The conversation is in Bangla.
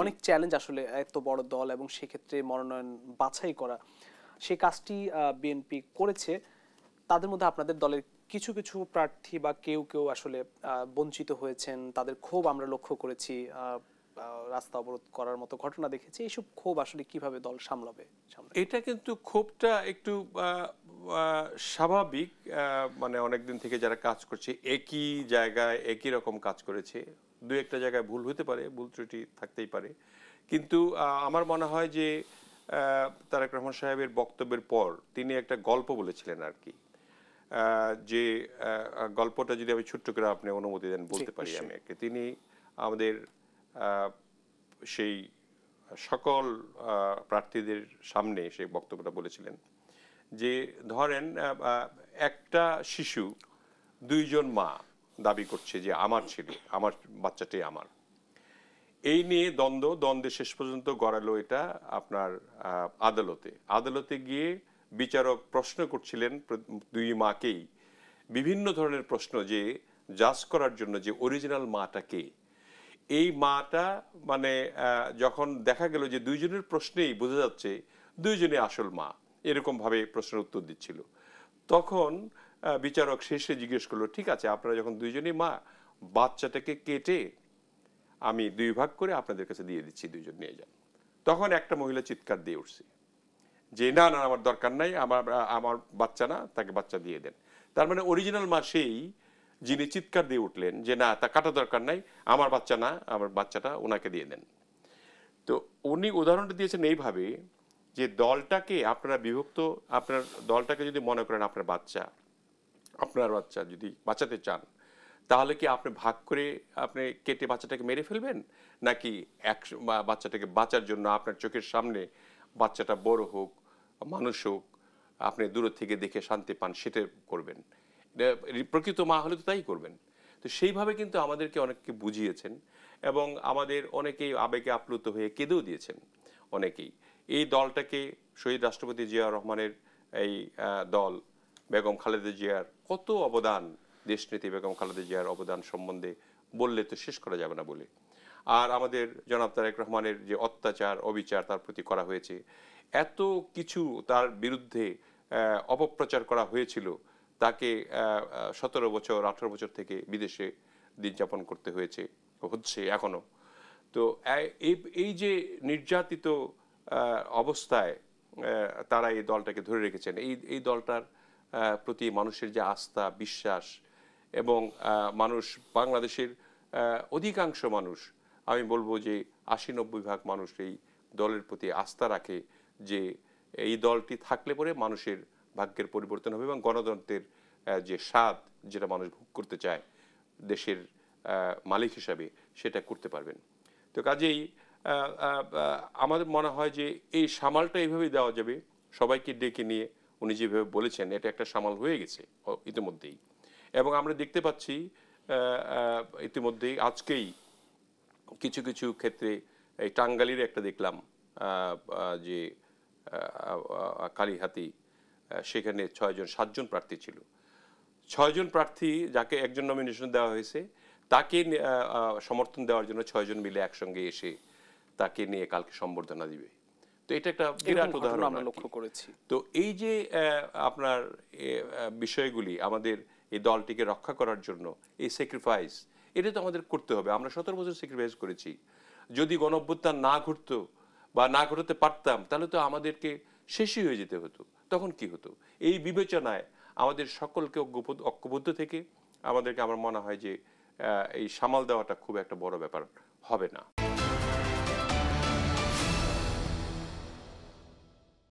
অনেক চ্যালেঞ্জ আসলে এত বড় দল এবং সেক্ষেত্রে মনোনয়ন বাছাই করা, সেই কাজটি বিএনপি করেছে। তাদের মধ্যে আপনাদের দলের কিছু কিছু প্রার্থী বা কেউ কেউ আসলে বঞ্চিত হয়েছেন, তাদের ক্ষোভ আমরা লক্ষ্য করেছি, রাস্তা অবরোধ করার মতো ঘটনা দেখেছি। এইসব ক্ষোভ আসলে কিভাবে দল সামলাবে? এটা কিন্তু ক্ষোভটা একটু স্বাভাবিক। মানে অনেকদিন থেকে যারা কাজ করছে একই জায়গায় একই রকম কাজ করেছে, দু একটা জায়গায় ভুল হতে পারে, ভুল ত্রুটি থাকতেই পারে। কিন্তু আমার মনে হয় যে তারেক রহমান সাহেবের বক্তব্যের পর তিনি একটা গল্প বলেছিলেন আর কি, যে গল্পটা যদি আমি ছোট্ট করে আপনি অনুমতি দেন বলতে পারি আমি। তিনি আমাদের সেই সকল প্রার্থীদের সামনে সেই বক্তব্যটা বলেছিলেন যে ধরেন একটা শিশু দুইজন মা দাবি করছে যে আমার ছেলে, আমার বাচ্চাটাই আমার। এই নিয়ে দ্বন্দ্বে শেষ পর্যন্ত গড়ালো এটা আপনার আদালতে গিয়ে বিচারক প্রশ্ন করছিলেন দুই মাকেই বিভিন্ন ধরনের প্রশ্ন, যে জাজ করার জন্য যে অরিজিনাল মাটা কে। এই মাটা মানে যখন দেখা গেল যে দুইজনের প্রশ্নেই বোঝা যাচ্ছে দুইজনে আসল মা, এরকম ভাবে প্রশ্নের উত্তর দিচ্ছিল, তখন বিচারক শেষে জিজ্ঞেস করলো, ঠিক আছে আপনারা যখন দুইজনই মা, বাচ্চাটাকে কেটে আমি দুই ভাগ করে আপনাদের কাছে দিয়ে দিচ্ছি, দুইজন নিয়ে যান। তখন একটা মহিলা চিৎকার দিয়ে উঠছে যে না না, আমার দরকার নাই, আমার বাচ্চা না, তাকে বাচ্চা দিয়ে দেন। তার মানে অরিজিনাল মা সেই, যিনি চিৎকার দিয়ে উঠলেন যে না, তা কাটা দরকার নাই, আমার বাচ্চা না, আমার বাচ্চাটা ওনাকে দিয়ে দেন। তো উনি উদাহরণটা দিয়েছেন এইভাবে যে দলটাকে আপনারা বিভক্ত, আপনার দলটাকে যদি মনে করেন আপনার বাচ্চা যদি বাঁচাতে চান, তাহলে কি আপনি ভাগ করে আপনি কেটে বাচ্চাটাকে মেরে ফেলবেন, নাকি বাচ্চাটাকে বাঁচার জন্য আপনার চোখের সামনে বাচ্চাটা বড় হোক, মানুষ হোক, আপনি দূর থেকে দেখে শান্তি পান, সেটা করবেন? প্রকৃত মা হলে তো তাই করবেন। তো সেইভাবে কিন্তু আমাদেরকে অনেককে বুঝিয়েছেন এবং আমাদের অনেকেই আবেগে আপ্লুত হয়ে কেঁদেও দিয়েছেন অনেকেই। এই দলটাকে শহীদ রাষ্ট্রপতি জিয়া রহমানের এই দল, বেগম খালেদা জিয়ার কত অবদান, দেশনেত্রী বেগম খালেদা জিয়ার অবদান সম্বন্ধে বললে তো শেষ করা যাবে না বলে। আর আমাদের জনাব তারেক রহমানের যে অত্যাচার অবিচার তার প্রতি করা হয়েছে, এত কিছু তার বিরুদ্ধে অপপ্রচার করা হয়েছিল, তাকে 17 বছর 18 বছর থেকে বিদেশে দিন যাপন করতে হচ্ছে এখনো। তো এই যে নির্যাতিত অবস্থায় তারা এই দলটাকে ধরে রেখেছেন, এই দলটার প্রতি মানুষের যে আস্থা বিশ্বাস, এবং মানুষ, বাংলাদেশের অধিকাংশ মানুষ, আমি বলবো যে 80-90% মানুষ এই দলের প্রতি আস্থা রাখে যে এই দলটি থাকলে পরে মানুষের ভাগ্যের পরিবর্তন হবে এবং গণতন্ত্রের যে স্বাদ, যেটা মানুষ ভোগ করতে চায় দেশের মালিক হিসাবে, সেটা করতে পারবেন। তো কাজেই আমাদের মনে হয় যে এই সামালটা এইভাবেই দেওয়া যাবে, সবাইকে ডেকে নিয়ে উনি যেভাবে বলেছেন, এটা একটা সামাল হয়ে গেছে ইতিমধ্যেই। এবং আমরা দেখতে পাচ্ছি ইতিমধ্যেই আজকেই কিছু কিছু ক্ষেত্রে, এই টাঙ্গাইলের একটা দেখলাম যে কালীহাতি, সেখানে 7জন প্রার্থী ছিল। 6জন প্রার্থী, যাকে একজন নমিনেশন দেওয়া হয়েছে, তাকে সমর্থন দেওয়ার জন্য 6জন মিলে একসঙ্গে এসে তাকে নিয়ে কালকে সম্বর্ধনা দিবে। তো এটা একটা বিরাট উদাহরণ আমরা লক্ষ্য করেছি। তো এই যে আপনার বিষয়গুলি, আমাদের এই দলটিকে রক্ষা করার জন্য এই স্যাক্রিফাইস, এটা তো আমাদের করতে হবে। আমরা 17 বছর স্যাক্রিফাইস করেছি। যদি গণঅভ্যুত্থান না ঘটতো বা না ঘটাতে পারতাম, তাহলে তো আমাদেরকে শেষই হয়ে যেতে হতো। তখন কি হতো? এই বিবেচনায় আমাদের সকলকে ঐক্যবদ্ধ থেকে আমাদেরকে, আমার মনে হয় যে এই সামাল দেওয়াটা খুব একটা বড় ব্যাপার হবে না।